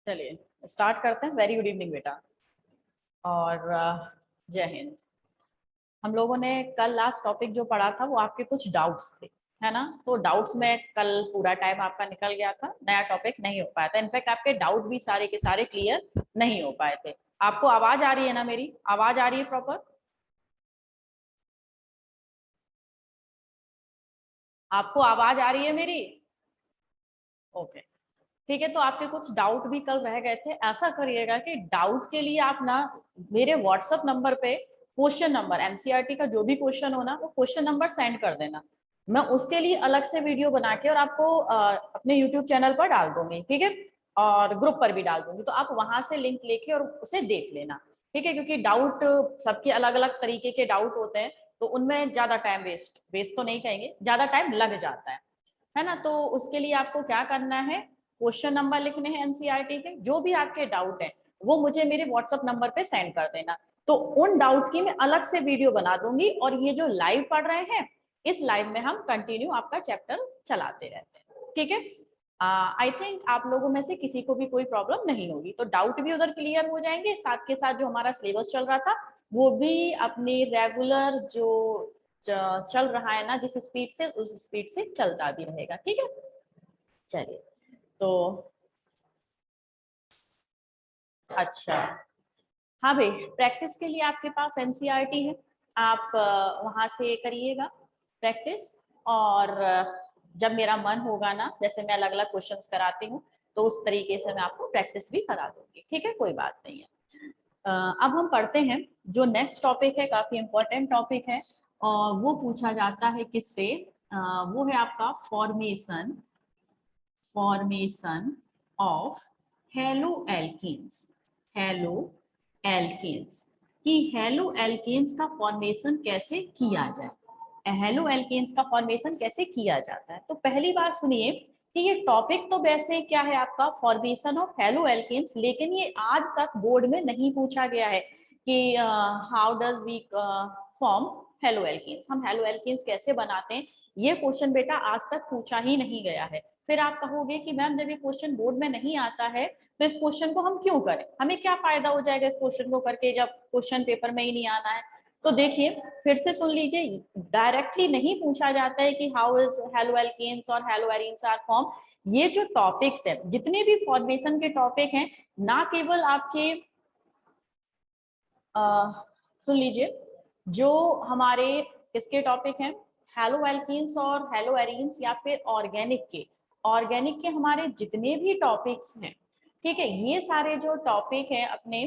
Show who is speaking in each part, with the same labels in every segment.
Speaker 1: चलिए स्टार्ट करते हैं। वेरी गुड इवनिंग बेटा और जय हिंद। हम लोगों ने कल लास्ट टॉपिक जो पढ़ा था वो आपके कुछ डाउट्स थे, है ना। तो डाउट्स में कल पूरा टाइम आपका निकल गया था, नया टॉपिक नहीं हो पाया था। इनफैक्ट आपके डाउट भी सारे के सारे क्लियर नहीं हो पाए थे। आपको आवाज आ रही है ना? मेरी आवाज आ रही है प्रॉपर? आपको आवाज आ रही है मेरी? ओके ठीक है। तो आपके कुछ डाउट भी कल रह गए थे। ऐसा करिएगा कि डाउट के लिए आप ना मेरे व्हाट्सएप नंबर पे क्वेश्चन नंबर, एनसीईआरटी का जो भी क्वेश्चन हो ना वो क्वेश्चन नंबर सेंड कर देना। मैं उसके लिए अलग से वीडियो बना के और आपको अपने यूट्यूब चैनल पर डाल दूंगी, ठीक है। और ग्रुप पर भी डाल दूंगी, तो आप वहां से लिंक लेके और उसे देख लेना, ठीक है। क्योंकि डाउट सबके अलग अलग तरीके के डाउट होते हैं, तो उनमें ज्यादा टाइम वेस्ट तो नहीं कहेंगे, ज्यादा टाइम लग जाता है ना। तो उसके लिए आपको क्या करना है, क्वेश्चन नंबर लिखने हैं एनसीईआरटी के, जो भी आपके डाउट है वो मुझे मेरे व्हाट्सएप नंबर पे सेंड कर देना। तो उन डाउट की मैं अलग से वीडियो बना दूंगी, और ये जो लाइव पढ़ रहे हैं इस लाइव में हम कंटिन्यू आपका चैप्टर चलाते रहते हैं, ठीक है। आई थिंक आप लोगों में से किसी को भी कोई प्रॉब्लम नहीं होगी, तो डाउट भी उधर क्लियर हो जाएंगे। साथ के साथ जो हमारा सिलेबस चल रहा था वो भी अपनी रेगुलर जो चल रहा है ना, जिस स्पीड से उस स्पीड से चलता भी रहेगा, ठीक है। चलिए तो अच्छा, हाँ भाई, प्रैक्टिस के लिए आपके पास एनसीईआरटी है, आप वहां से करिएगा प्रैक्टिस। और जब मेरा मन होगा ना, जैसे मैं अलग अलग क्वेश्चंस कराती हूँ, तो उस तरीके से मैं आपको प्रैक्टिस भी करा दूंगी, ठीक है, कोई बात नहीं है। अब हम पढ़ते हैं जो नेक्स्ट टॉपिक है, काफी इंपॉर्टेंट टॉपिक है। और वो पूछा जाता है किससे, वो है आपका formation formation of halo alkenes. Halo alkanes कि हेलो एल्केन्स का फॉर्मेशन कैसे किया जाए, हेलो एल्केन्स का फॉर्मेशन कैसे किया जाता है। तो पहली बात सुनिए कि ये टॉपिक तो वैसे क्या है आपका, फॉर्मेशन ऑफ हेलो एल्केन्स, लेकिन ये आज तक बोर्ड में नहीं पूछा गया है कि how does we form halo alkanes, हम हेलो एल्केन्स कैसे बनाते हैं। ये क्वेश्चन बेटा आज तक पूछा ही नहीं गया है। फिर आप कहोगे कि मैम जब ये क्वेश्चन बोर्ड में नहीं आता है तो इस क्वेश्चन को हम क्यों करें, हमें क्या फायदा हो जाएगा इस क्वेश्चन को करके जब क्वेश्चन पेपर में ही नहीं आना है। तो देखिए फिर से सुन लीजिए, डायरेक्टली नहीं पूछा जाता है कि हाउ इज हेलो एल्केन्स और हेलो एरीन्स आर फॉर्म। ये जो टॉपिक्स है, जितने भी फॉर्मेशन के टॉपिक हैं, ना केवल आपके सुन लीजिए, जो हमारे किसके टॉपिक हैं, हेलो एल्कीन्स और हेलो एरीन्स, या फिर ऑर्गेनिक के हमारे जितने भी टॉपिक्स हैं, ठीक है, ये सारे जो टॉपिक हैं अपने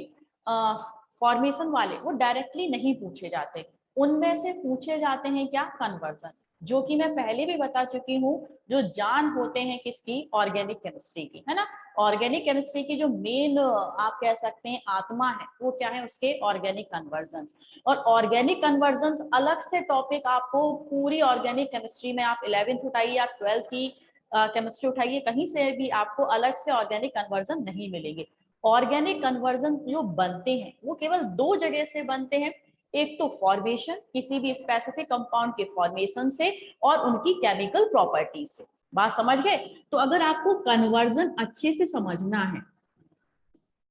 Speaker 1: फॉर्मेशन वाले, वो डायरेक्टली नहीं पूछे जाते। उनमें से पूछे जाते हैं क्या, कन्वर्जन, जो कि मैं पहले भी बता चुकी हूँ, जो जान होते हैं किसकी, ऑर्गेनिक केमिस्ट्री की, है ना। ऑर्गेनिक केमिस्ट्री की जो मेन आप कह सकते हैं आत्मा है, वो क्या है, उसके ऑर्गेनिक कन्वर्जन्स। और ऑर्गेनिक कन्वर्जन्स अलग से टॉपिक आपको पूरी ऑर्गेनिक केमिस्ट्री में, आप 11th उठाइए, आप 12th की केमिस्ट्री उठाइए, कहीं से भी आपको अलग से ऑर्गेनिक कन्वर्जन नहीं मिलेंगे। ऑर्गेनिक कन्वर्जन जो बनते हैं वो केवल दो जगह से बनते हैं, एक तो फॉर्मेशन, किसी भी स्पेसिफिक कंपाउंड के फॉर्मेशन से, और उनकी केमिकल प्रॉपर्टीज से। बात समझ गए। तो अगर आपको कन्वर्जन अच्छे से समझना है,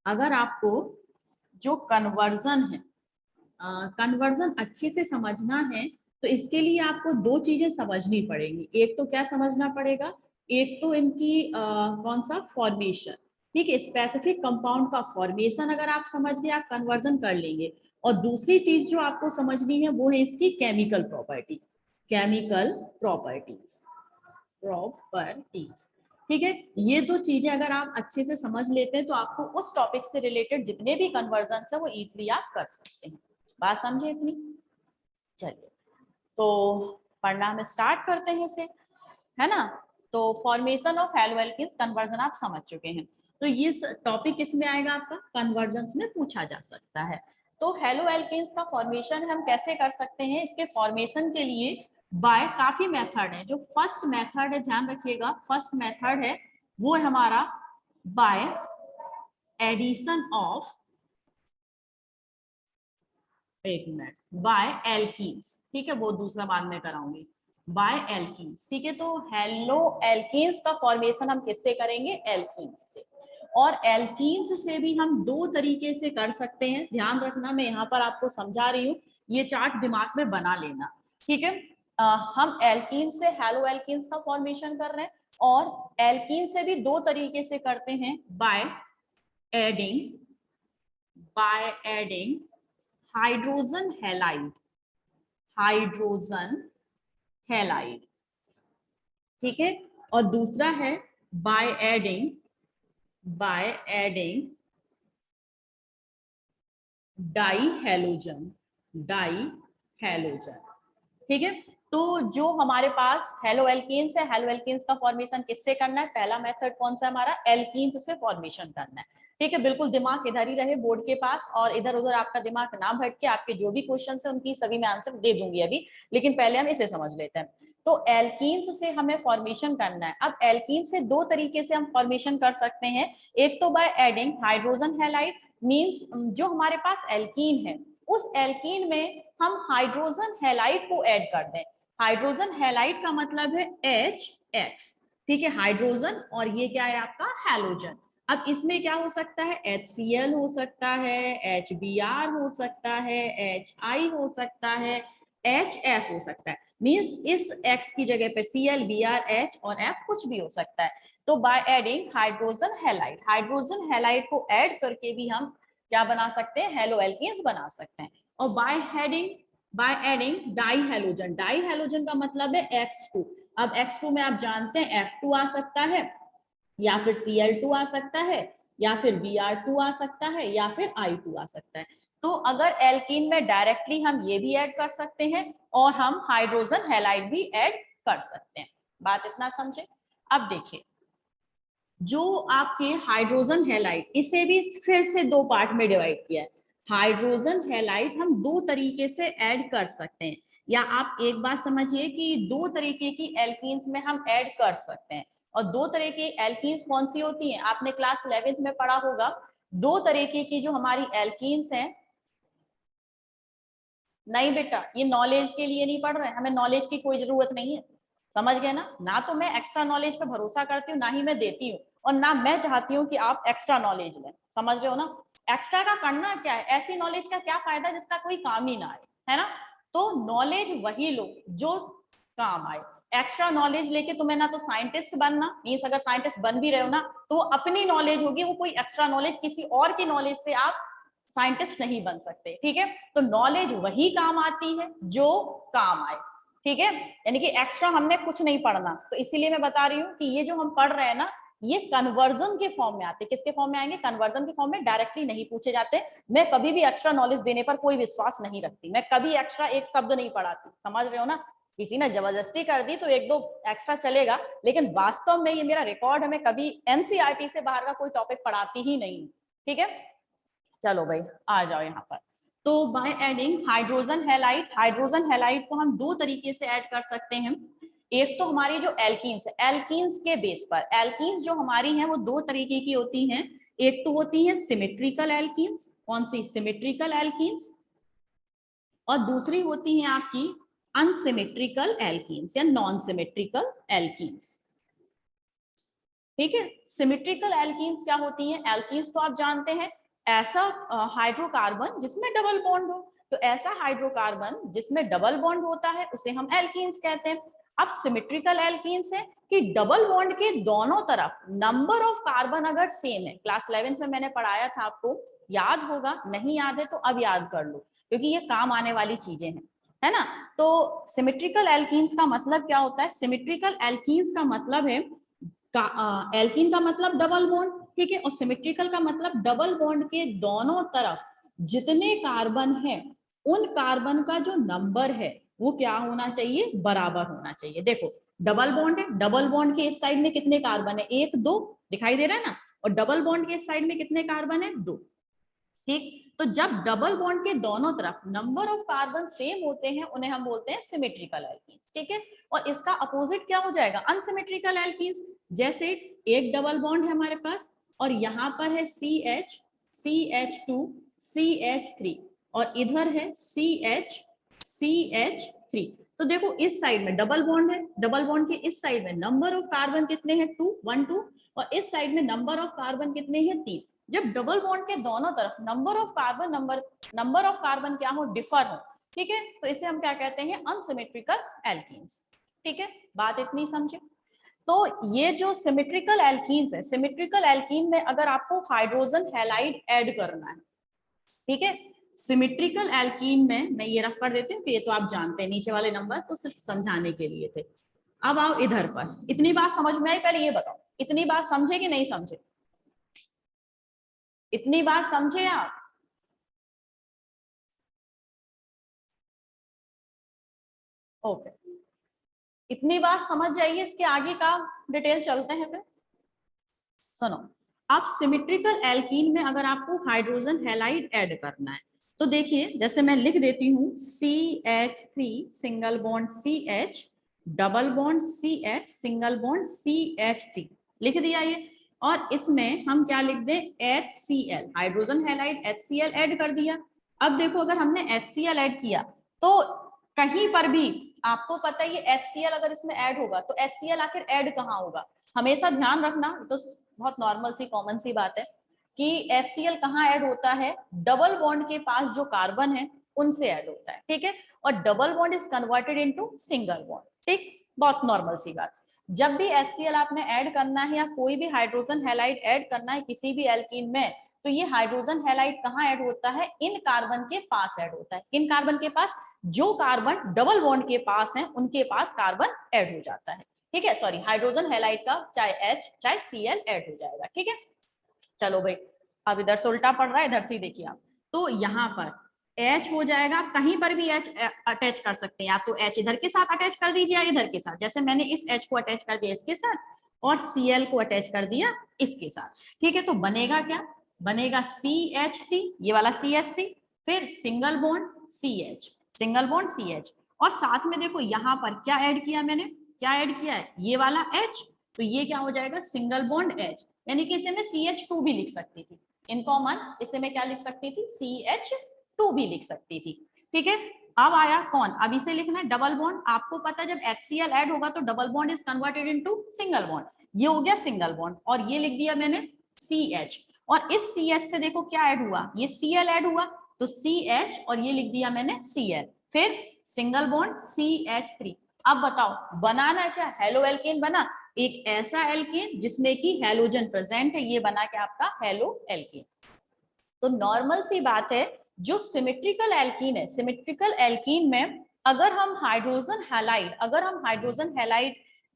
Speaker 1: अगर आपको जो कन्वर्जन है, कन्वर्जन अच्छे से समझना है, तो इसके लिए आपको दो चीजें समझनी पड़ेंगी। एक तो क्या समझना पड़ेगा, एक तो इनकी कौन सा, फॉर्मेशन, ठीक है, स्पेसिफिक कंपाउंड का फॉर्मेशन अगर आप समझ गए, आप कन्वर्जन कर लेंगे। और दूसरी चीज जो आपको समझनी है वो है इसकी केमिकल प्रॉपर्टी, केमिकल प्रॉपर्टीज, ठीक है। ये दो चीजें अगर आप अच्छे से समझ लेते हैं, तो आपको उस टॉपिक से रिलेटेड जितने भी कन्वर्जन है वो इजीली आप कर सकते हैं। बात समझे इतनी? चलिए तो पढ़ना हम स्टार्ट करते हैं इसे, है ना। तो formation of halo alkanes conversion आप समझ चुके हैं, तो ये टॉपिक किस में आएगा आपका, कन्वर्जन्स में पूछा जा सकता है। तो हेलो एल्केन्स का फॉर्मेशन हम कैसे कर सकते हैं, इसके फॉर्मेशन के लिए बाय काफी मेथड है। जो फर्स्ट मेथड है, ध्यान रखिएगा, फर्स्ट मेथड है वो है हमारा बाय एडिशन ऑफ, एक मिनट, बाय एल्कीन्स, ठीक है, वो दूसरा बाद में कराऊंगी, बाय एल्कीन्स, ठीक है। तो हेलो एल्कीन्स का फॉर्मेशन हम किससे करेंगे, एल्कीन्स से। और एल्कीन्स से भी हम दो तरीके से कर सकते हैं। ध्यान रखना, मैं यहाँ पर आपको समझा रही हूँ, ये चार्ट दिमाग में बना लेना, ठीक है। हम एल्कीन से हेलो एल्कीन्स का फॉर्मेशन कर रहे हैं, और एल्कीन से भी दो तरीके से करते हैं, बाय एडिंग हाइड्रोजन हैलाइड, ठीक है। और दूसरा है बाय एडिंग डाई हैलोजन, ठीक है। तो जो हमारे पास हेलो एल्कीन्स है, हेलो एल्कीन्स का फॉर्मेशन किससे करना है? पहला मेथड कौन सा हमारा? एल्कीन्स से फॉर्मेशन करना है, ठीक है। बिल्कुल दिमाग इधर ही रहे बोर्ड के पास, और इधर उधर आपका दिमाग ना भटके। आपके जो भी क्वेश्चन है उनकी सभी मैं आंसर दे दूंगी अभी, लेकिन पहले हम इसे समझ लेते हैं। तो एल्कीन्स से हमें फॉर्मेशन करना है। अब एल्कीन से दो तरीके से हम फॉर्मेशन कर सकते हैं। एक तो by adding hydrogen halide, means जो हमारे पास एल्कीन है उस एल्कीन में हम हाइड्रोजन हैलाइड को ऐड कर दें। हाइड्रोजन हैलाइड का मतलब है HX, ठीक है, हाइड्रोजन, और ये क्या है आपका? हैलोजन। अब इसमें क्या हो सकता है? HCl हो सकता है, HBr हो सकता है, HI हो सकता है, HF हो सकता है। मींस इस X की जगह पे Cl, Br, H और F कुछ भी हो सकता है। तो बाय एडिंग हाइड्रोजन हैलाइड को ऐड करके भी हम क्या बना सकते हैं? हेलो एल्कीन्स बना सकते हैं। और बाय एडिंग डाई हैलोजन का मतलब है X2। अब X2 में आप जानते हैं F2 आ सकता है, या फिर Cl2 आ सकता है, या फिर Br2 आ सकता है, या फिर I2 आ सकता है। तो अगर एल्कीन में डायरेक्टली हम ये भी ऐड कर सकते हैं, और हम हाइड्रोजन हैलाइड भी ऐड कर सकते हैं। बात इतना समझे? अब देखिए, जो आपके हाइड्रोजन हैलाइड, इसे भी फिर से दो पार्ट में डिवाइड किया है। हाइड्रोजन हैलाइड हम दो तरीके से ऐड कर सकते हैं, या आप एक बात समझिए कि दो तरीके की एल्कीन्स में हम ऐड कर सकते हैं। और दो तरह की एल्कीन्स कौन सी होती हैं? आपने क्लास 11th में पढ़ा होगा। दो तरीके की जो हमारी एल्कीन्स हैं, नहीं बेटा ये नॉलेज के लिए नहीं पढ़ रहे हैं, हमें नॉलेज की कोई जरूरत नहीं है, समझ गए ना? ना तो मैं एक्स्ट्रा नॉलेज पे भरोसा करती हूँ, ना ही मैं देती हूँ, और ना मैं चाहती हूँ कि आप एक्स्ट्रा नॉलेज लें, समझ रहे हो ना? एक्स्ट्रा का करना क्या है? ऐसी नॉलेज का क्या फायदा जिसका कोई काम ही ना आए, है ना? तो नॉलेज वही लो जो काम आए। एक्स्ट्रा नॉलेज लेके तुम्हें ना तो साइंटिस्ट बनना, मीन्स अगर साइंटिस्ट बन भी रहे हो ना तो वो अपनी नॉलेज होगी, वो कोई एक्स्ट्रा नॉलेज, किसी और की नॉलेज से आप साइंटिस्ट नहीं बन सकते, ठीक है। तो नॉलेज वही काम आती है जो काम आए, ठीक है। यानी कि एक्स्ट्रा हमने कुछ नहीं पढ़ना। तो इसीलिए मैं बता रही हूँ कि ये जो हम पढ़ रहे हैं ना, ये कन्वर्जन के फॉर्म में आते। किसके फॉर्म में आएंगे? कन्वर्जन के फॉर्म में, डायरेक्टली नहीं पूछे जाते। मैं कभी भी एक्स्ट्रा नॉलेज देने पर कोई विश्वास नहीं रखती, मैं कभी एक्स्ट्रा एक शब्द नहीं पढ़ाती, समझ रहे हो ना? किसी ने जबरदस्ती कर दी तो एक दो एक्स्ट्रा चलेगा, लेकिन वास्तव में ये मेरा रिकॉर्ड है, मैं कभी एनसीईआरटी से बाहर का कोई टॉपिक पढ़ाती ही नहीं, ठीक है। चलो भाई आ जाओ यहाँ पर। तो बाय एडिंग हाइड्रोजन हैलाइड को हम दो तरीके से ऐड कर सकते हैं। एक तो हमारी जो एल्कीन्स है, एल्कीन्स के बेस पर, एल्कीन्स जो हमारी हैं वो दो तरीके की होती हैं। एक तो होती है सिमेट्रिकल एल्कीन्स, कौन सी? Symmetrical alkenes. और दूसरी होती है आपकी अनसिमेट्रिकल एल्कीन्स या नॉन सिमेट्रिकल एल्कीन्स, ठीक है। सिमेट्रिकल एल्कीन्स क्या होती हैं? एल्कीन्स तो आप जानते हैं, ऐसा हाइड्रोकार्बन जिसमें डबल बॉन्ड हो। तो ऐसा हाइड्रोकार्बन जिसमें डबल बॉन्ड होता है उसे हम एल्कीन्स कहते हैं। अब सिमेट्रिकल एल्कीन्स है कि डबल बॉन्ड के दोनों तरफ नंबर ऑफ कार्बन अगर सेम है। क्लास 11th में मैंने पढ़ाया था, आपको याद होगा, नहीं याद है तो अब याद कर लो, क्योंकि ये काम आने वाली चीजें हैं, है ना? तो सिमेट्रिकल एल्कीन्स का मतलब क्या होता है? सिमेट्रिकल एल्कीन्स का मतलब है, एल्कीन का मतलब डबल बॉन्ड, ठीक है, और सिमेट्रिकल का मतलब डबल बॉन्ड के दोनों तरफ जितने कार्बन है उन कार्बन का जो नंबर है वो क्या होना चाहिए? बराबर होना चाहिए। देखो डबल बॉन्ड है, डबल बॉन्ड के इस साइड में कितने कार्बन है? एक दो, दिखाई दे रहा है ना? और डबल बॉन्ड के इस साइड में कितने कार्बन है? दो, ठीक। तो जब डबल बॉन्ड के दोनों तरफ नंबर ऑफ कार्बन सेम होते हैं उन्हें हम बोलते हैं सिमेट्रिकल एल्कीन्स, ठीक है। और इसका अपोजिट क्या हो जाएगा? Unsymmetrical alkenes. जैसे एक डबल बॉन्ड है हमारे पास और यहाँ पर है CH, CH2, CH3 और इधर है CH, CH3। तो देखो इस साइड में डबल बॉन्ड है, डबल बॉन्ड के इस साइड में नंबर ऑफ कार्बन कितने हैं? 2, 1 2। और इस साइड में नंबर ऑफ कार्बन कितने हैं, 3। जब डबल बॉन्ड के दोनों तरफ नंबर ऑफ कार्बन क्या हो, डिफर हो, ठीक है, तो इसे हम क्या कहते हैं, अनसिमेट्रिकल एल्कीन्स। ठीक है, बात इतनी समझे। तो ये जो सिमेट्रिकल एल्कीन्स है, सिमेट्रिकल एल्कीन में अगर आपको हाइड्रोजन हैलाइड ऐड करना है, ठीक है, सिमेट्रिकल एल्कीन में मैं ये रफ कर देती हूँ कि ये तो आप जानते हैं, नीचे वाले नंबर तो सिर्फ समझाने के लिए थे। अब आओ इधर पर, इतनी बात समझ में आई, पहले ये बताओ इतनी बात समझे कि नहीं समझे, इतनी बात समझे आप? ओके, इतनी बात समझ जाइए, इसके आगे का डिटेल चलते हैं फिर। सुनो, आप सिमेट्रिकल एल्कीन में अगर आपको हाइड्रोजन हैलाइड ऐड करना है तो देखिए, जैसे मैं लिख देती हूँ CH3 single bond CH, double bond CH single bond CH3, लिख दिया ये। और इसमें हम क्या लिख दें, HCl, hydrogen halide HCl add कर दिया। अब देखो, अगर हमने HCl ऐड किया तो कहीं पर भी आपको पता है ये HCl अगर इसमें ऐड होगा तो HCl आखिर ऐड कहाँ होगा, हमेशा ध्यान रखना, तो बहुत नॉर्मल सी कॉमन सी बात है कि HCl कहाँ ऐड होता है, डबल बॉन्ड के पास जो कार्बन है उनसे ऐड होता है, ठीक है, और double bond is converted into single bond, ठीक, बहुत नॉर्मल सी बात। जब भी HCl आपने ऐड करना है या कोई भी हाइड्रोजन हैलाइड ऐड करना है किसी भी एल्कीन में, तो ये हाइड्रोजन हैलाइड कहाँ ऐड होता है, इन कार्बन के पास ऐड होता है। इन कार्बन के पास, जो कार्बन डबल बॉन्ड के पास है उनके पास कार्बन ऐड हो जाता है, ठीक है, सॉरी, हाइड्रोजन हैलाइड का चाहे H चाहे Cl ऐड हो जाएगा, ठीक है। चलो भाई, अब इधर से उल्टा पड़ रहा है, इधर से देखिए आप, तो यहाँ पर H हो जाएगा, कहीं पर भी H अटैच कर सकते हैं, या तो H इधर के साथ अटैच कर दीजिए या इधर के साथ, जैसे मैंने इस H को अटैच कर दिया इसके साथ और Cl को अटैच कर दिया इसके साथ, ठीक है, तो बनेगा क्या, बनेगा CH3, ये वाला CH3, फिर single bond CH, single bond CH, और साथ में देखो यहाँ पर क्या ऐड किया मैंने, क्या ऐड किया है, ये वाला H, तो ये क्या हो जाएगा, सिंगल बॉन्ड H, यानी कि इसे मैं CH2 भी लिख सकती थी, इन कॉमन इसे मैं क्या लिख सकती थी, CH2 भी लिख सकती थी, ठीक है। अब आया कौन, अब इसे लिखना है डबल बॉन्ड, आपको पता है जब HCl ऐड होगा तो double bond is converted into single bond, ये हो गया सिंगल बॉन्ड, और ये लिख दिया मैंने CH, और इस CH से देखो क्या ऐड हुआ, ये Cl ऐड हुआ, तो CH और ये लिख दिया मैंने Cl, फिर सिंगल बॉन्ड CH3। अब बताओ बनाना क्या, हेलो एल्केन बना, एक ऐसा एल्केन जिसमें कि हैलोजन प्रेजेंट है, ये बना के आपका हेलो एल्केन। तो नॉर्मल सी बात है, जो सिमेट्रिकल एल्कीन है, सिमेट्रिकल एल्कीन में अगर हम हाइड्रोजन हैलाइड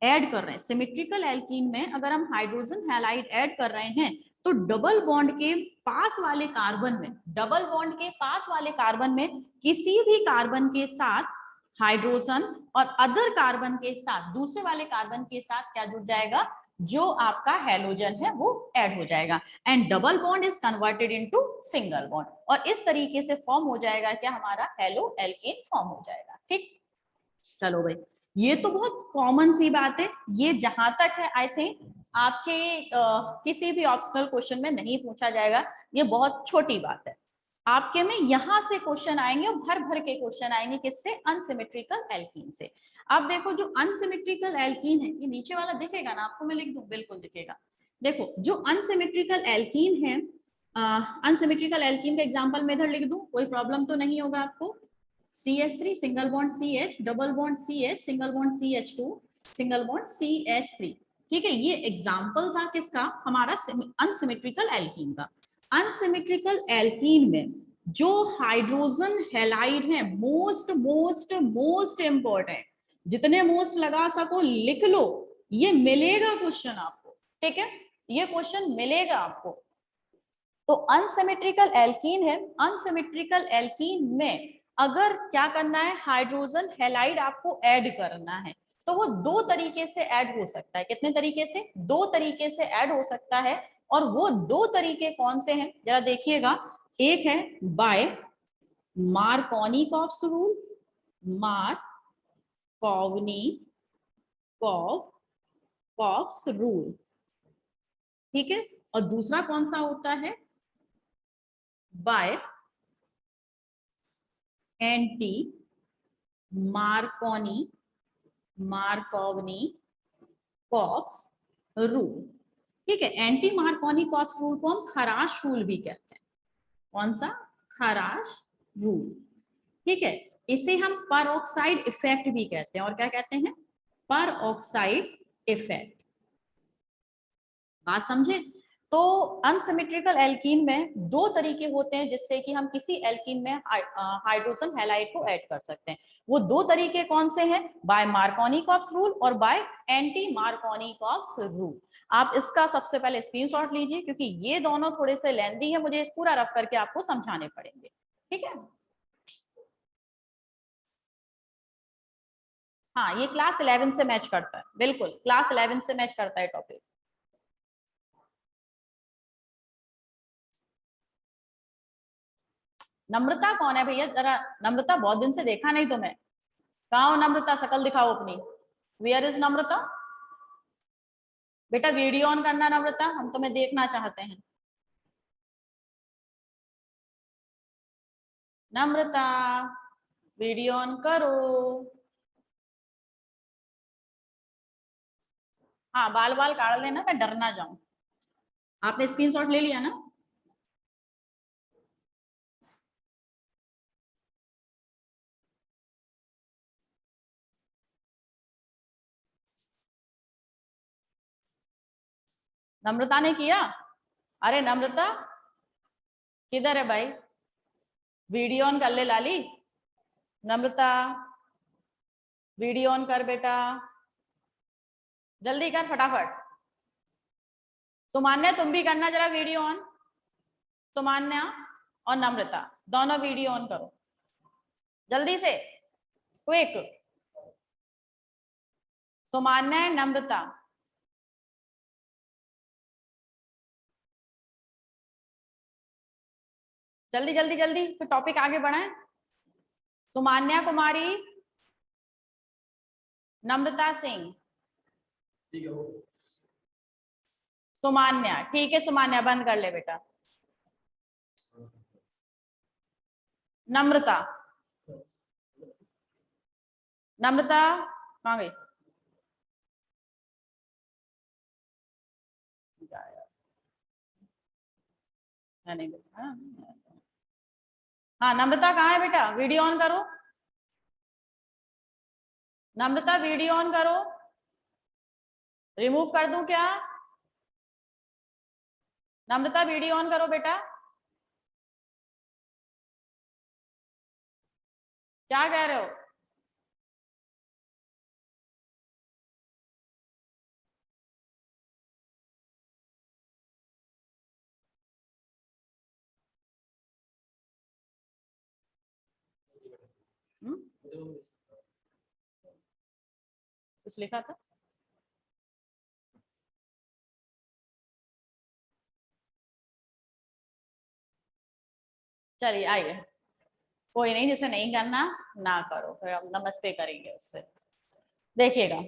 Speaker 1: ऐड कर रहे हैं, सिमेट्रिकल एल्कीन में अगर हम हाइड्रोजन हैलाइड ऐड कर रहे हैं तो डबल बॉन्ड के पास वाले कार्बन में, डबल बॉन्ड के पास वाले कार्बन में किसी भी कार्बन के साथ हाइड्रोजन और अदर कार्बन के साथ, दूसरे वाले कार्बन के साथ क्या जुड़ जाएगा, जो आपका हैलोजन है वो ऐड हो जाएगा, and double bond is converted into single bond, और इस तरीके से फॉर्म हो जाएगा क्या, हमारा हेलो एल्केन फॉर्म हो जाएगा, ठीक। चलो भाई, ये तो बहुत कॉमन सी बात है, ये जहां तक है आई थिंक आपके किसी भी ऑप्शनल क्वेश्चन में नहीं पूछा जाएगा, ये बहुत छोटी बात है। आपके में यहां से क्वेश्चन आएंगे, भर भर के क्वेश्चन आएंगे, किससे, अनसिमेट्रिकल एल्कीन से। अब देखो, जो अनसिमेट्रिकल एल्कीन है, ये नीचे वाला दिखेगा ना आपको, मैं लिख दूं, बिल्कुल दिखेगा। देखो, जो अनसिमेट्रिकल एल्कीन है, अनसिमेट्रिकल एल्कीन का एग्जांपल मैं इधर लिख दूं, कोई प्रॉब्लम तो नहीं होगा आपको। CH3 single bond CH, double bond CH, single bond CH2, single bond CH3, ठीक है, ये एग्जांपल था किसका, हमारा अनसिमेट्रिकल एल्कीन का। अनसिमेट्रिकल एल्कीन में जो हाइड्रोजन हैलाइड है, मोस्ट मोस्ट मोस्ट इंपॉर्टेंट, जितने मोस्ट लगा सको लिख लो, ये मिलेगा क्वेश्चन आपको, ठीक है, ये क्वेश्चन मिलेगा आपको। तो अनसिमेट्रिकल एल्कीन है, अनसिमेट्रिकल एल्कीन में अगर क्या करना है, हाइड्रोजन हैलाइड आपको ऐड करना है, तो वो दो तरीके से ऐड हो सकता है, कितने तरीके से, दो तरीके से ऐड हो सकता है, और वो दो तरीके कौन से हैं जरा देखिएगा। एक है by Markovnikov rule, Markovnikov rule, ठीक है, और दूसरा कौन सा होता है, by anti Markovnikov's rule, ठीक है। एंटी मार्कोनी-कॉप्स रूल को हम खराश रूल भी कहते हैं। कौन सा? खराश रूल। ठीक है। इसे हम परऑक्साइड इफेक्ट भी कहते हैं। और क्या कहते हैं? Peroxide effect. बात समझे? तो अनसिमेट्रिकल एल्कीन में दो तरीके होते हैं जिससे कि हम किसी एल्कीन में हाइड्रोजन हैलाइड को ऐड कर सकते हैं। वो दो तरीके कौन से हैं? बाय मार्कोनी-कॉप्स रूल और बाय एंटी मार्कोनी-कॉप्स रूल। आप इसका सबसे पहले स्क्रीनशॉट लीजिए क्योंकि ये दोनों थोड़े से लेंथी है, मुझे पूरा रफ करके आपको समझाने पड़ेंगे। ठीक है। हाँ, ये क्लास 11 से मैच करता है, बिल्कुल क्लास 11 से मैच करता है टॉपिक। नम्रता कौन है भैया? जरा नम्रता, बहुत दिन से देखा नहीं तुम्हें। कहाँ हो नम्रता? शकल दिखाओ अपनी। वेयर इज नम्रता? बेटा वीडियो ऑन करना नम्रता, हम तुम्हें देखना चाहते हैं। नम्रता वीडियो ऑन करो। हाँ, बाल बाल काट लेना, मैं डर ना जाऊं। आपने स्क्रीनशॉट ले लिया ना? नम्रता ने किया? अरे नम्रता किधर है भाई? वीडियो ऑन कर ले लाली। नम्रता वीडियो ऑन कर बेटा, जल्दी कर फटाफट। सुमान्या तुम भी करना जरा वीडियो ऑन। सुमान्या और नम्रता दोनों वीडियो ऑन करो जल्दी से, क्विक। सुमान्या, नम्रता। जल्दी जल्दी जल्दी, फिर टॉपिक आगे बढ़ाएं। सुमान्या कुमारी, नम्रता सिंह। सुमान्या, ठीक है सुमान्या बंद कर ले बेटा। नम्रता, नम्रता कहाँ गई? नहीं बेटा, हाँ नम्रता कहाँ है बेटा? वीडियो ऑन करो। नम्रता वीडियो ऑन करो। रिमूव कर दूं क्या? नम्रता वीडियो ऑन करो बेटा। क्या कह रहे हो? कुछ लिखा था? चलिए आइए, कोई नहीं, जिसे नहीं करना ना करो, फिर हम नमस्ते करेंगे उससे। देखिएगा,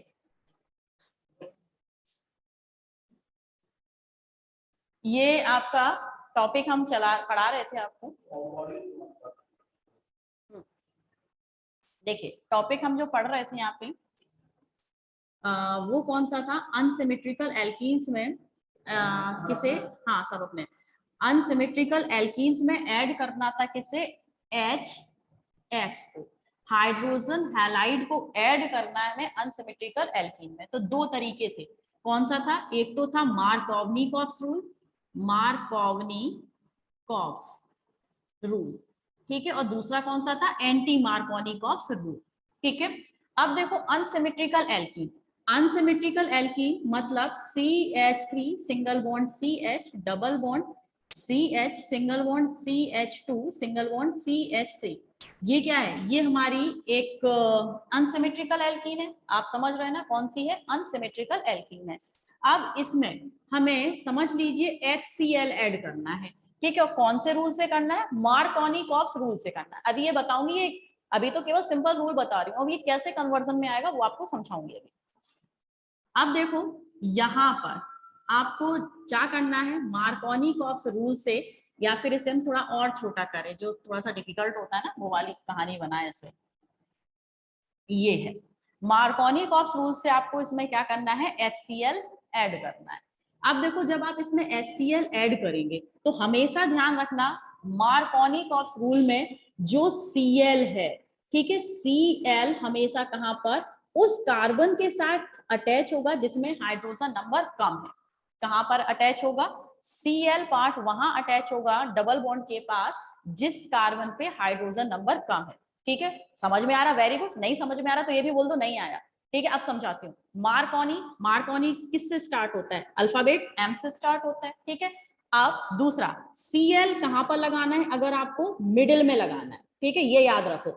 Speaker 1: ये आपका टॉपिक हम पढ़ा रहे थे आपको। देखिए टॉपिक हम जो पढ़ रहे थे यहाँ पे वो कौन सा था? अनसिमेट्रिकल एल्कीन्स में किसे, हाँ सब अपने, अनसिमेट्रिकल एल्कीन्स में ऐड करना था किसे? एच एक्स को। हाइड्रोजन हैलाइड को ऐड करना है अनसिमेट्रिकल एल्कीन में। तो दो तरीके थे। कौन सा था? एक तो था मार्कोवनी-कॉप्स रूल, मार्कोवनी-कॉप्स रूल, ठीक है, और दूसरा कौन सा था? Anti Markovnikov-cops rule. ठीक है। अब देखो अनसिमेट्रिकल एल्कीन, अनसिमेट्रिकल एल्कीन मतलब CH3 single bond CH, double bond CH, single bond CH2, single bond CH3। ये क्या है? ये हमारी एक अनसिमेट्रिकल एल्कीन है। आप समझ रहे हैं ना कौन सी है? अनसिमेट्रिकल एल्कीन है। अब इसमें हमें समझ लीजिए HCl ऐड करना है। ठीक है, और कौन से रूल से करना है? मार्कोनी-कॉप्स रूल से करना है। अभी ये बताऊंगी, ये अभी तो केवल सिंपल रूल बता रही हूँ, अब ये कैसे कन्वर्जन में आएगा वो आपको समझाऊंगी अभी। अब देखो यहाँ पर आपको क्या करना है? मार्कोनी-कॉप्स रूल से, या फिर इसे हम थोड़ा और छोटा करें, जो थोड़ा सा डिफिकल्ट होता है ना, वो वाली कहानी बनाए ऐसे। ये है मार्कोनी-कॉप्स रूल से आपको इसमें क्या करना है? HCl ऐड करना है। अब देखो जब आप इसमें HCl ऐड करेंगे तो हमेशा ध्यान रखना मार्कोनी-कॉक्स रूल में जो Cl है, ठीक है, Cl हमेशा कहां पर, उस कार्बन के साथ अटैच होगा जिसमें हाइड्रोजन नंबर कम है। कहां पर अटैच होगा? Cl पार्ट वहां अटैच होगा डबल बॉन्ड के पास जिस कार्बन पे हाइड्रोजन नंबर कम है। ठीक है, समझ में आ रहा? Very good. नहीं समझ में आ रहा तो ये भी बोल दो नहीं आया। ठीक है, अब समझाती हूँ। मार्कोनी किससे स्टार्ट होता है? अल्फाबेट M से स्टार्ट होता है। ठीक है, अब दूसरा Cl कहां पर लगाना है? अगर आपको मिडिल में लगाना है, ठीक है, ये याद रखो,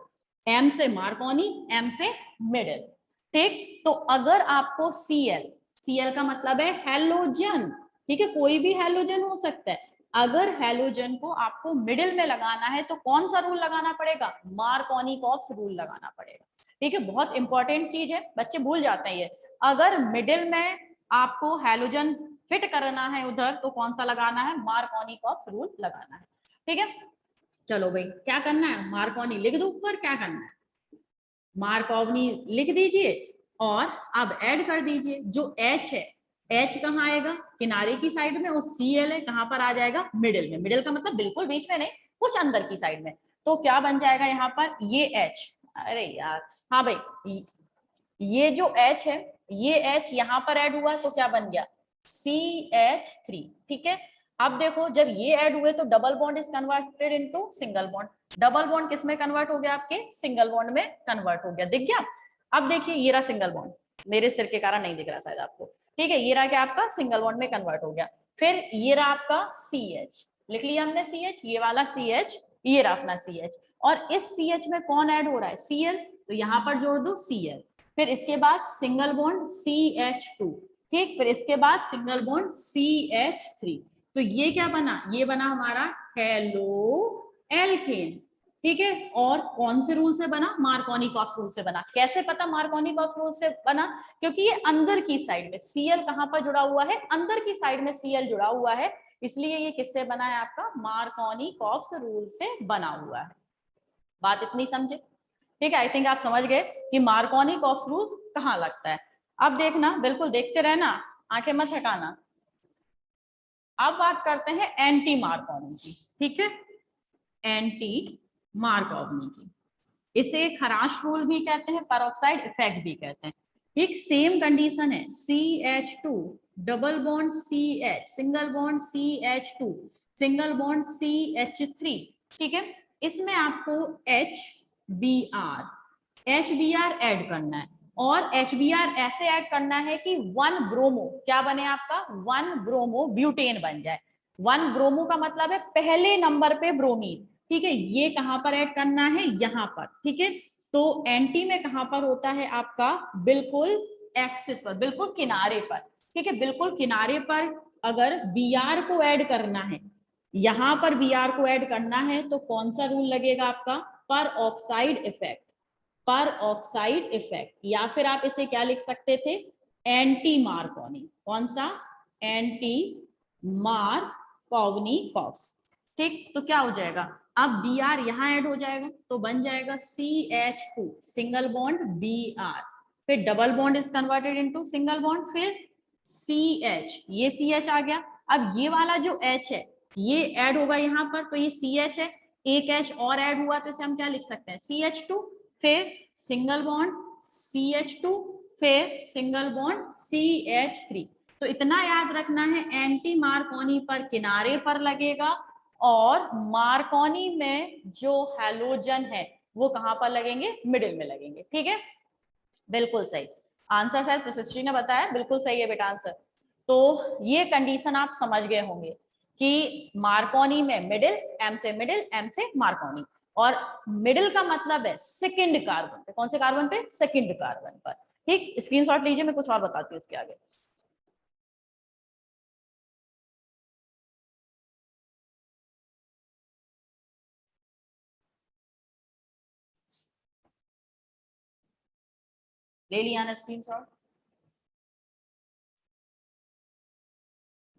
Speaker 1: M से मार्कोनी, M से मिडिल। ठीक, तो अगर आपको Cl का मतलब है हेलोजन, ठीक है, कोई भी हेलोजन हो सकता है। अगर हेलोजन को आपको मिडिल में लगाना है तो कौन सा रूल लगाना पड़ेगा? मार्कोनी-कॉक्स रूल लगाना पड़ेगा। ठीक है, बहुत इंपॉर्टेंट चीज है, बच्चे भूल जाते हैं ये। अगर मिडिल में आपको हेलोजन फिट करना है उधर तो कौन सा लगाना है? मार्कोनी-कॉक्स रूल लगाना है। ठीक है, चलो भाई क्या करना है? मार्कोनी लिख दो ऊपर, क्या करना है? मार्कोनी लिख दीजिए और अब ऐड कर दीजिए। जो H है, H कहाँ आएगा? किनारे की साइड में, और Cl है कहां पर आ जाएगा? मिडिल में। मिडिल का मतलब बिल्कुल बीच में नहीं, कुछ अंदर की साइड में। तो क्या बन जाएगा यहाँ पर? ये H, अरे यार, हाँ भाई, ये जो H है, ये H यहाँ पर ऐड हुआ तो क्या बन गया? CH3। ठीक है, अब देखो जब ये ऐड हुए तो double bond is converted into single bond. Double bond किस में कन्वर्ट हो गया? आपके सिंगल बॉन्ड में कन्वर्ट हो गया। दिख गया? अब देखिए ये रहा सिंगल बॉन्ड, मेरे सिर के कारण नहीं दिख रहा शायद आपको। ठीक है, ये रहा क्या आपका सिंगल बॉन्ड में कन्वर्ट हो गया। फिर ये रहा आपका CH, लिख लिया हमने CH, ये वाला CH, ये रहा अपना CH। और इस CH में कौन ऐड हो रहा है? Cl, तो यहाँ पर जोड़ दो Cl। फिर इसके बाद सिंगल बॉन्ड CH2, ठीक, फिर इसके बाद सिंगल बॉन्ड CH3। तो ये क्या बना? ये बना हमारा हेलो एल्केन। ठीक है, और कौन से रूल से बना? मार्कोनी-कॉक्स रूल से बना। कैसे पता मार्कोनी-कॉक्स रूल से बना? क्योंकि ये अंदर की साइड में Cl कहां पर जुड़ा हुआ है? अंदर की साइड में Cl जुड़ा हुआ है, इसलिए ये किससे बना है? आपका मार्कोनी-कॉक्स रूल से बना हुआ है। बात इतनी समझे? ठीक है, आई थिंक आप समझ गए कि मार्कोनी-कॉक्स रूल कहाँ लगता है। अब देखना, बिल्कुल देखते रहना, आंखें मत हटाना। अब बात करते हैं एंटी मार्कोनी की। ठीक है, एंटी मार्कोनी की, इसे खराश रूल भी कहते हैं, पेरोक्साइड इफेक्ट भी कहते हैं। एक सेम कंडीशन है, CH2 double bond CH, single bond CH2, single bond CH3। ठीक है, इसमें आपको HBr ऐड करना है, और HBr ऐसे ऐड करना है कि 1 ब्रोमो क्या बने? आपका 1 ब्रोमो ब्यूटेन बन जाए। 1 ब्रोमो का मतलब है पहले नंबर पे ब्रोमीन। ठीक है, ये कहां पर ऐड करना है? यहाँ पर। ठीक है, तो एंटी में कहां पर होता है आपका? बिल्कुल एक्सिस पर, बिल्कुल किनारे पर। ठीक है, बिल्कुल किनारे पर अगर Br को ऐड करना है, यहां पर Br को ऐड करना है तो कौन सा रूल लगेगा आपका? Peroxide effect. Peroxide effect, या फिर आप इसे क्या लिख सकते थे? Anti Markovnikov. कौन सा? Anti Markovnikov. ठीक, तो क्या हो जाएगा? अब Br यहां ऐड हो जाएगा तो बन जाएगा CH2 सिंगल बॉन्ड Br, फिर double bond is converted into single bond, फिर CH, ये CH आ गया। अब ये वाला जो H है ये ऐड होगा यहाँ पर, तो ये CH है, एक H और ऐड हुआ तो इसे हम क्या लिख सकते हैं? CH2, फिर सिंगल बॉन्ड CH2, फिर सिंगल बॉन्ड CH3। तो इतना याद रखना है, एंटी मार्कोनी पर किनारे पर लगेगा, और मार्कोनी में जो हैलोजन है वो कहां पर लगेंगे? मिडिल में लगेंगे। ठीक है, बिल्कुल सही आंसर शायद प्रशिष्टि ने बताया, बिल्कुल सही है बेटा आंसर। तो ये कंडीशन आप समझ गए होंगे कि मार्कोनी में मिडिल, M से मिडिल, M से मार्कोनी, और मिडिल का मतलब है सेकंड कार्बन पे। कौन से कार्बन पे? सेकंड कार्बन पर। ठीक, स्क्रीनशॉट लीजिए, मैं कुछ और बताती हूँ इसके आगे। ले लिया ना स्क्रीनशॉट?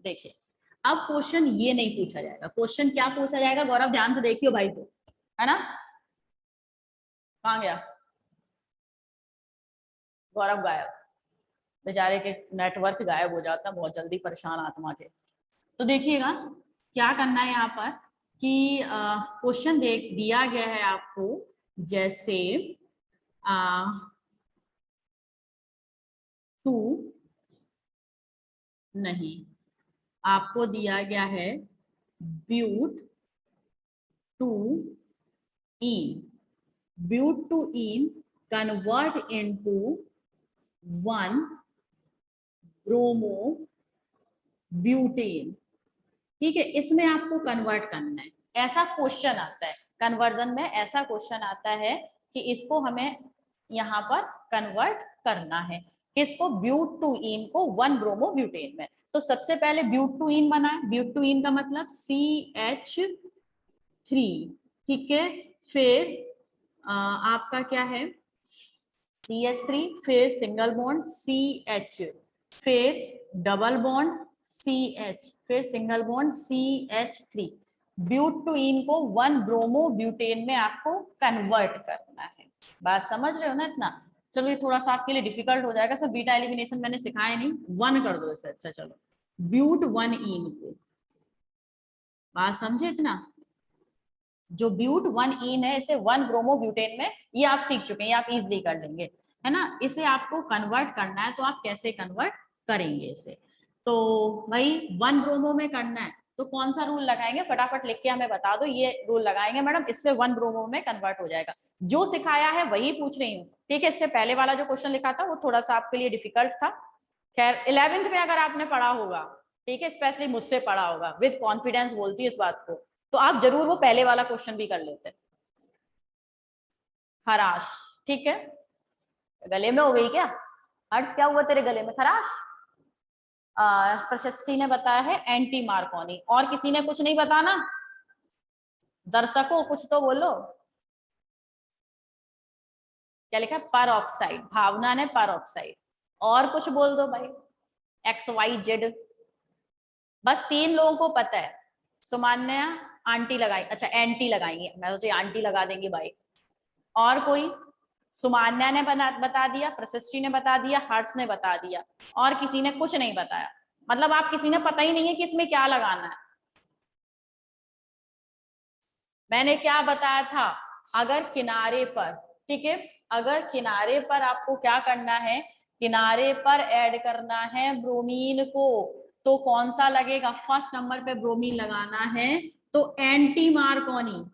Speaker 1: देखिए, अब क्वेश्चन ये नहीं पूछा जाएगा। क्वेश्चन क्या पूछा जाएगा गौरव? ध्यान से देखियो भाई, तो है ना, कहाँ गया गौरव? गायब। बेचारे के नेटवर्क गायब हो जाता है बहुत जल्दी, परेशान आत्मा के। तो देखिएगा क्या करना है यहाँ पर कि क्वेश्चन दिया गया है आपको, जैसे 2 नहीं, आपको दिया गया है but two ene, but two ene convert into 1 bromo butane. ठीक है, इसमें आपको कन्वर्ट करना है, ऐसा क्वेश्चन आता है कन्वर्जन में, ऐसा क्वेश्चन आता है कि इसको हमें यहाँ पर कन्वर्ट करना है, किसको, ब्यूट टू इन को 1 ब्रोमो ब्यूटेन में। तो सबसे पहले ब्यूट टू इन बना है, ब्यूट टू इन का मतलब CH3, ठीक है। फिर आपका क्या है, CH3, फिर सिंगल बॉन्ड CH, फिर डबल बॉन्ड CH, फिर single bond CH3। But two ene को 1 ब्रोमो ब्यूटेन में आपको कन्वर्ट करना है। बात समझ रहे हो ना इतना? चलो ये थोड़ा सा आपके लिए डिफिकल्ट हो जाएगा, सर बीटा एलिमिनेशन मैंने सिखाया नहीं, 1 कर दो इसे। अच्छा चलो, ब्यूट 1 इन को, बात समझे इतना? जो ब्यूट 1 इन है इसे 1 ब्रोमो ब्यूटेन में, ये आप सीख चुके हैं, ये आप इजिली कर लेंगे, है ना। इसे आपको कन्वर्ट करना है, तो आप कैसे कन्वर्ट करेंगे इसे? तो भाई 1 ब्रोमो में करना है, तो कौन सा रूल लगाएंगे, फटाफट लिख के हमें बता दो। ये रूल लगाएंगे मैडम, इससे 1 ब्रोमो में कन्वर्ट हो जाएगा। जो सिखाया है वही पूछ रही हूँ, ठीक है। इससे पहले वाला जो क्वेश्चन लिखा था वो थोड़ा सा आपके लिए डिफिकल्ट था। खैर 11th में अगर आपने पढ़ा होगा, ठीक है, स्पेशली मुझसे पढ़ा होगा, विद कॉन्फिडेंस बोलती है इस बात को, तो आप जरूर वो पहले वाला क्वेश्चन भी कर लेते। खराश, ठीक है, गले में हो गई क्या? हर्ष क्या हुआ तेरे गले में, खराश? प्रशस्ति ने बताया है एंटी मार्कोनी, और किसी ने कुछ नहीं बताना? दर्शकों कुछ तो बोलो। क्या लिखा है, परऑक्साइड, भावना ने परऑक्साइड। और कुछ बोल दो भाई, XYZ। बस 3 लोगों को पता है, सुमान्या आंटी लगाई, अच्छा एंटी लगाएंगे, मैं सोची आंटी लगा देंगी भाई। और कोई? सुमान्या ने बता दिया, प्रशस्ति ने बता दिया, हर्ष ने बता दिया, और किसी ने कुछ नहीं बताया। मतलब आप किसी ने पता ही नहीं है कि इसमें क्या लगाना है। मैंने क्या बताया था, अगर किनारे पर, ठीक है, अगर किनारे पर आपको क्या करना है, किनारे पर ऐड करना है ब्रोमीन को, तो कौन सा लगेगा, फर्स्ट नंबर पे ब्रोमीन लगाना है, तो एंटी मार्कोनी,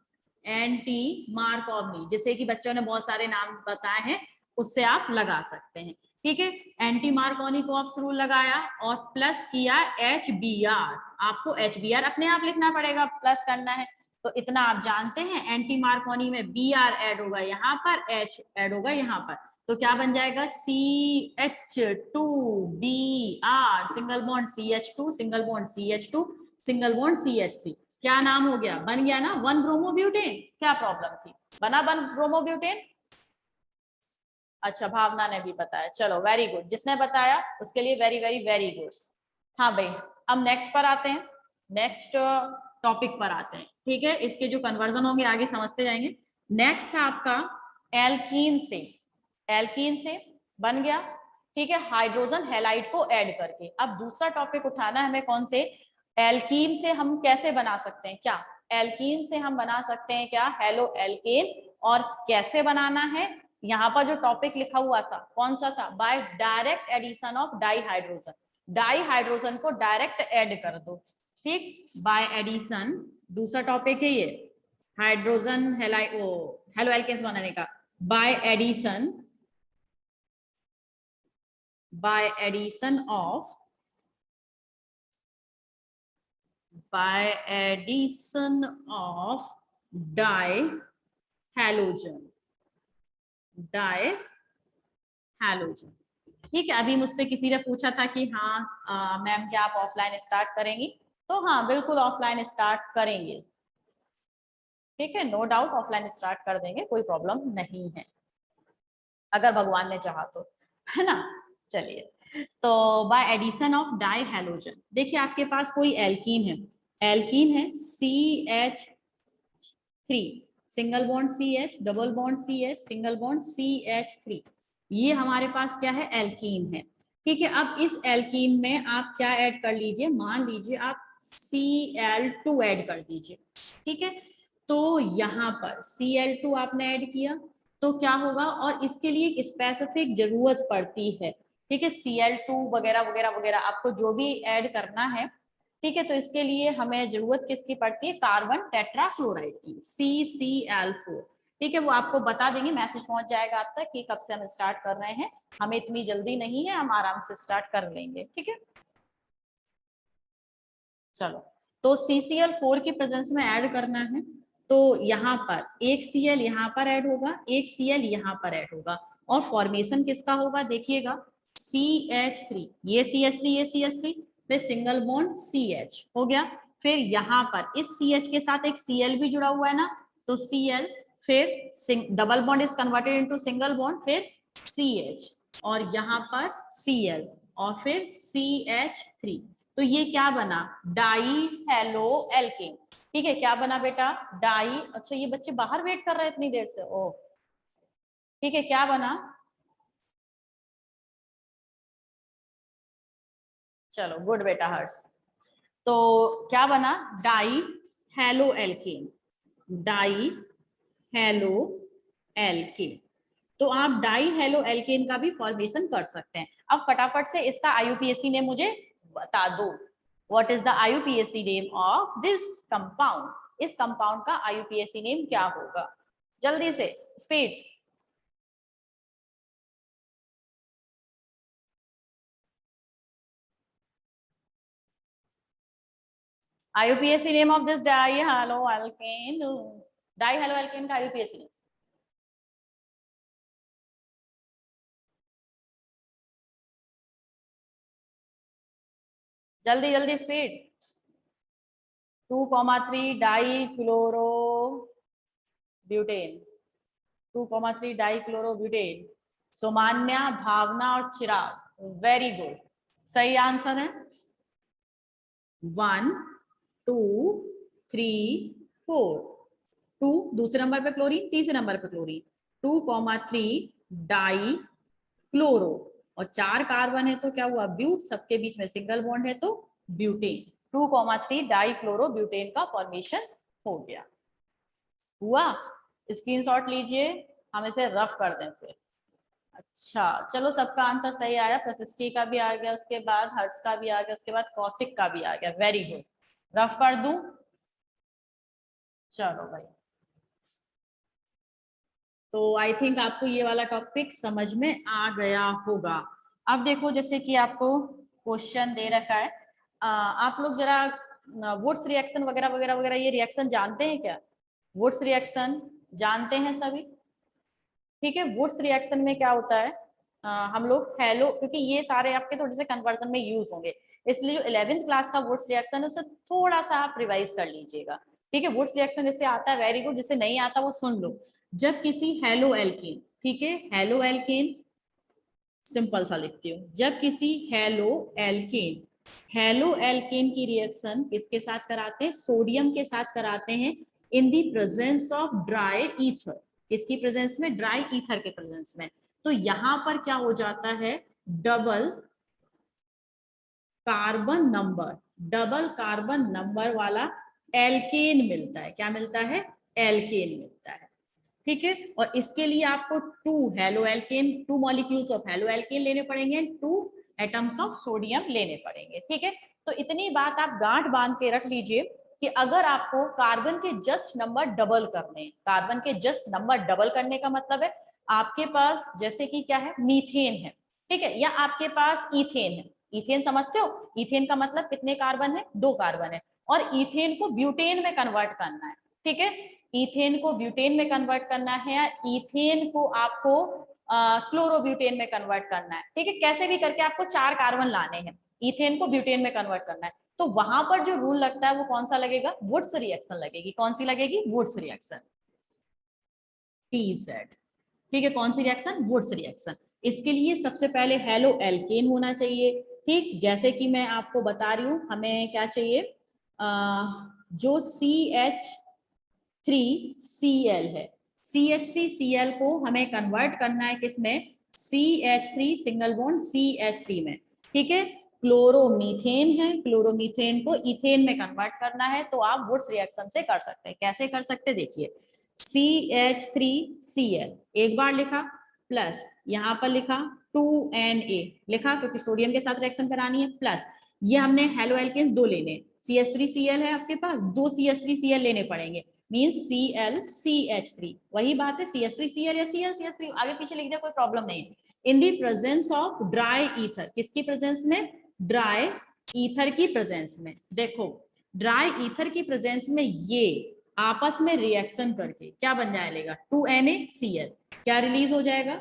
Speaker 1: एंटी मार्कोनी, जैसे कि बच्चों ने बहुत सारे नाम बताए हैं, उससे आप लगा सकते हैं, ठीक है। एंटी मार्कोनी को ऑप्स रूल लगाया और प्लस किया HBr, आपको HBr अपने आप लिखना पड़ेगा, प्लस करना है, तो इतना आप जानते हैं। एंटी मार्कोनी में Br ऐड होगा यहाँ पर, H ऐड होगा यहाँ पर, तो क्या बन जाएगा, CH2Br, single bond CH2, single bond CH2, single bond CH3। क्या नाम हो गया, बन गया ना 1 ब्रोमो ब्यूटेन। क्या प्रॉब्लम थी, बना 1 ब्रोमो ब्यूटेन। अच्छा भावना ने भी बताया, चलो वेरी गुड, जिसने बताया उसके लिए वेरी वेरी वेरी गुड। हाँ भाई, अब नेक्स्ट पर आते हैं, नेक्स्ट टॉपिक पर आते हैं, ठीक है। इसके जो कन्वर्जन होंगे आगे समझते जाएंगे। नेक्स्ट है आपका एल्कीन से, एल्कीन से बन गया, ठीक है, हाइड्रोजन हैलाइड को ऐड करके। अब दूसरा टॉपिक उठाना है हमें, कौन से, एल्कीन से हम कैसे बना सकते हैं, क्या एल्कीन से हम बना सकते हैं क्या, हेलो एल्केन, और कैसे बनाना है। यहाँ पर जो टॉपिक लिखा हुआ था कौन सा था, by direct addition of dihydrogen, dihydrogen को डायरेक्ट ऐड कर दो, ठीक, बाय एडिशन। दूसरा टॉपिक है ये हाइड्रोजन हेलो एल्केन्स बनाने का, by addition, by addition of, by addition of dihalogen, dihalogen, ठीक है। अभी मुझसे किसी ने पूछा था कि हाँ मैम क्या आप ऑफलाइन स्टार्ट करेंगी, तो हाँ बिल्कुल ऑफलाइन स्टार्ट करेंगे, ठीक है, नो डाउट ऑफलाइन स्टार्ट कर देंगे, कोई प्रॉब्लम नहीं है, अगर भगवान ने चाहा तो, है ना। चलिए, तो by addition of dihalogen, देखिए आपके पास कोई एल्कीन है, एल्कीन है CH3, single bond CH, double bond CH, single bond CH3, ये हमारे पास क्या है, एल्कीन है, ठीक है, अब इस एल्कीन में आप क्या ऐड कर लीजिए, मान लीजिए आप Cl2 ऐड कर दीजिए। ठीक है, तो यहाँ पर Cl2 आपने ऐड किया तो क्या होगा, और इसके लिए एक स्पेसिफिक जरूरत पड़ती है। ठीक है, Cl2 वगैरह वगैरह वगैरह आपको जो भी ऐड करना है, ठीक है, तो इसके लिए हमें जरूरत किसकी पड़ती है, कार्बन टेट्राक्लोराइड की, CCl4। ठीक है, वो आपको बता देंगे, मैसेज पहुंच जाएगा आप तक कि कब से हम स्टार्ट कर रहे हैं। हमें इतनी जल्दी नहीं है, हम आराम से स्टार्ट कर लेंगे। ठीक है, चलो, तो CCl4 की प्रेजेंस में ऐड करना है, तो यहाँ पर एक Cl यहाँ पर ऐड होगा, एक Cl यहाँ पर ऐड होगा, और फॉर्मेशन किसका होगा देखिएगा, CH3, ये CH3 ये CH3, फिर सिंगल बॉन्ड CH हो गया, फिर यहाँ पर इस CH के साथ एक Cl भी जुड़ा हुआ है ना, तो Cl, फिर double bond is converted into single bond, फिर CH, और यहाँ पर Cl, और फिर CH3। तो ये क्या बना, डाई हेलो एल्केन। ठीक है, क्या बना बेटा, डाई, अच्छा ये बच्चे बाहर वेट कर रहे हैं इतनी देर से, ओ ठीक है, क्या बना, चलो गुड बेटा हर्ष। तो क्या बना, die halo alkane, di halo alkene. तो आप डाई हेलो एल्केन का भी फॉर्मेशन कर सकते हैं। अब फटाफट से इसका आईयूपीएसी ने मुझे बता दो, what is the IUPAC name of this compound, इस कंपाउंड का आईयूपीएसी नेम क्या होगा, जल्दी से, speed. IUPAC name of this di halo alkane, di halo alkane का आईयूपीएसी नेम, जल्दी जल्दी speed. 2,3 di chloro butane, 2,3 di chloro butane. Sumanya, Bhavna और चिराग, वेरी गुड, सही आंसर है 1 2 3 4। 2 दूसरे नंबर पे क्लोरीन, तीसरे नंबर पे क्लोरीन, 2,3 डाई क्लोरो, और 4 कार्बन है तो क्या हुआ, ब्यूट, सबके बीच में सिंगल बॉन्ड है तो ब्यूटेन, 2,3 डाई क्लोरो ब्यूटेन का फॉर्मेशन हो गया। हुआ, स्क्रीनशॉट लीजिए, हम इसे रफ कर दें फिर। अच्छा चलो, सबका आंसर सही आया, प्रशिष्टि का भी आ गया, उसके बाद हर्ष का भी आ गया, उसके बाद कौशिक का भी आ गया, वेरी गुड। रफ कर दूं, चलो भाई, तो आई थिंक आपको ये वाला टॉपिक समझ में आ गया होगा। अब देखो, जैसे कि आपको क्वेश्चन दे रखा है, आप लोग जरा वुड्स रिएक्शन वगैरह वगैरह वगैरह ये रिएक्शन जानते हैं क्या, वुड्स रिएक्शन जानते हैं सभी। ठीक है, वुड्स रिएक्शन में क्या होता है, हम लोग हेलो, क्योंकि ये सारे आपके थोड़े से कन्वर्जन में यूज होंगे, इसलिए जो 11th क्लास का वुड्स रिएक्शन है उसे थोड़ा सा आप रिवाइज कर लीजिएगा। ठीक है, वुड्स रिएक्शन जैसे आता है वेरी गुड, जिसे नहीं आता वो सुन लो। जब किसी हेलो एल्कीन, ठीक है, हेलो एल्कीन सिंपल सा लिखती हूँ, जब किसी हेलो एल्केन की रिएक्शन किसके साथ कराते हैं, सोडियम के साथ कराते हैं, in the presence of dry ether, किसकी प्रेजेंस में, ड्राई ईथर के प्रेजेंस में, तो यहां पर क्या हो जाता है, double carbon number, double carbon number वाला एल्केन मिलता है, क्या मिलता है, एल्केन मिलता है। ठीक है, और इसके लिए आपको 2 halo alkane, 2 molecules of halo alkane लेने पड़ेंगे, 2 एटम्स ऑफ सोडियम लेने पड़ेंगे। ठीक है, तो इतनी बात आप गांठ बांध के रख लीजिए कि अगर आपको कार्बन के जस्ट नंबर डबल करने, कार्बन के जस्ट नंबर डबल करने का मतलब है आपके पास जैसे कि क्या है, मीथेन है, ठीक है, या आपके पास इथेन है, इथेन समझते हो, इथेन का मतलब कितने कार्बन है, 2 कार्बन है, और इथेन को ब्यूटेन में कन्वर्ट करना है। ठीक है, इथेन को ब्यूटेन में कन्वर्ट करना है, या इथेन को आपको क्लोरोब्यूटेन में कन्वर्ट करना है। ठीक है, कैसे भी करके आपको 4 कार्बन लाने हैं, इथेन को ब्यूटेन में कन्वर्ट करना है, तो वहां पर जो रूल लगता है वो कौन सा लगेगा, वुड्स रिएक्शन लगेगी, कौन सी लगेगी, वुड्स रिएक्शन, TZ। ठीक है, कौन सी रिएक्शन, वुड्स रिएक्शन। इसके लिए सबसे पहले हेलो एल्केन होना चाहिए। ठीक, जैसे कि मैं आपको बता रही हूँ, हमें क्या चाहिए, जो CH3Cl है, CH3Cl को हमें कन्वर्ट करना है किसमें, CH3 सिंगल बॉन्ड CH3 में, ठीक है। क्लोरोमीथेन है, क्लोरोमीथेन को इथेन में कन्वर्ट करना है तो आप वुड्स रिएक्शन से कर सकते हैं। कैसे कर सकते हैं देखिए, CH3Cl एक बार लिखा, प्लस यहाँ पर लिखा 2Na लिखा क्योंकि सोडियम के साथ रिएक्शन करानी है, प्लस ये हमने हेलो एल्केन्स दो लेने, CH3Cl है आपके पास, दो CH3Cl लेने पड़ेंगे, मीन्स ClCH3, वही बात है CH3Cl या ClCH3, आगे पीछे लिख दिया कोई प्रॉब्लम नहीं है। In the presence of dry ether, किसकी प्रेजेंस में, ड्राई ईथर की प्रेजेंस में। देखो ड्राई ईथर की प्रेजेंस में ये आपस में रिएक्शन करके क्या बन जाएगा, 2NaCl, क्या रिलीज हो जाएगा,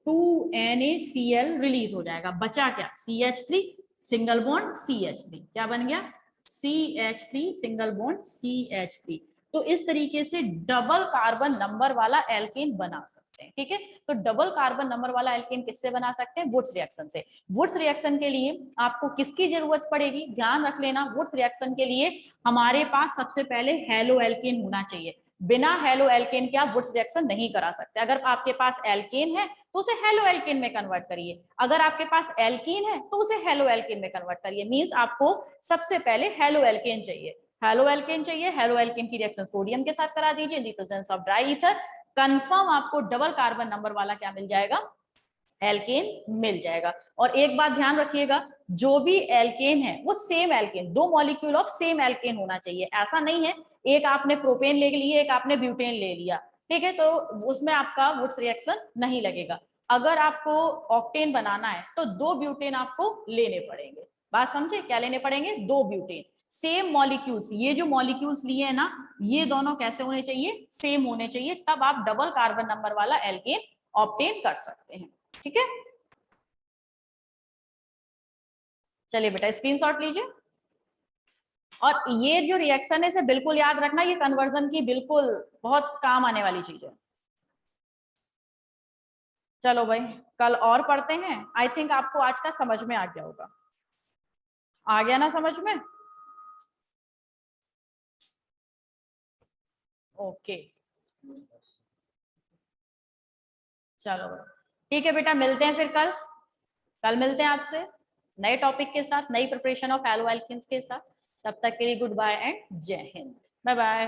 Speaker 1: 2NaCl रिलीज हो जाएगा, बचा क्या, CH3 सिंगल बॉन्ड CH3, क्या बन गया, CH3 सिंगल बॉन्ड CH3। तो इस तरीके से डबल कार्बन नंबर वाला एल्केन बना सकते हैं, ठीक है। तो डबल कार्बन नंबर वाला एल्केन किससे बना सकते हैं, वुड्स रिएक्शन से। वुड्स रिएक्शन के लिए आपको किसकी जरूरत पड़ेगी, ध्यान रख लेना, वुड्स रिएक्शन के लिए हमारे पास सबसे पहले हेलो एल्केन होना चाहिए। बिना हेलो एल्केन के आप वुड्स रिएक्शन नहीं करा सकते। अगर आपके पास एल्केन है तो उसे हेलो एल्केन में कन्वर्ट करिए, अगर आपके पास एल्कीन है तो उसे हेलो एल्केन में कन्वर्ट करिए। मींस आपको सबसे पहले हेलो एल्केन चाहिए, हेलो एल्केन चाहिए, हेलो एल्केन की रिएक्शन सोडियम के साथ करा दीजिए in the presence of dry ether, confirm आपको डबल कार्बन नंबर वाला क्या मिल जाएगा, एल्केन मिल जाएगा। और एक बात ध्यान रखिएगा, जो भी एल्केन है वो सेम एल्केन, दो मॉलिक्यूल ऑफ सेम एल्केन होना चाहिए। ऐसा नहीं है एक आपने प्रोपेन ले लिया, एक आपने ब्यूटेन ले लिया, ठीक है, तो उसमें आपका वुड्स रिएक्शन नहीं लगेगा। अगर आपको ऑक्टेन बनाना है तो दो ब्यूटेन आपको लेने पड़ेंगे, बात समझे, क्या लेने पड़ेंगे, दो ब्यूटेन, सेम मॉलिक्यूल्स, ये जो मॉलिक्यूल्स लिए हैं ना, ये दोनों कैसे होने चाहिए, सेम होने चाहिए, तब आप डबल कार्बन नंबर वाला एल्केन ऑब्टेन कर सकते हैं, ठीक है। चलिए बेटा स्क्रीनशॉट लीजिए, और ये जो रिएक्शन है इसे बिल्कुल याद रखना, ये कन्वर्जन की बिल्कुल बहुत काम आने वाली चीज है। चलो भाई कल और पढ़ते हैं। आई थिंक आपको आज का समझ में आ गया होगा, आ गया ना समझ में, ओके चलो ठीक है बेटा, मिलते हैं फिर कल, कल मिलते हैं आपसे नए टॉपिक के साथ, नई प्रिपरेशन ऑफ एल्केन्स के साथ। तब तक के लिए गुड बाय एंड जय हिंद, बाय बाय।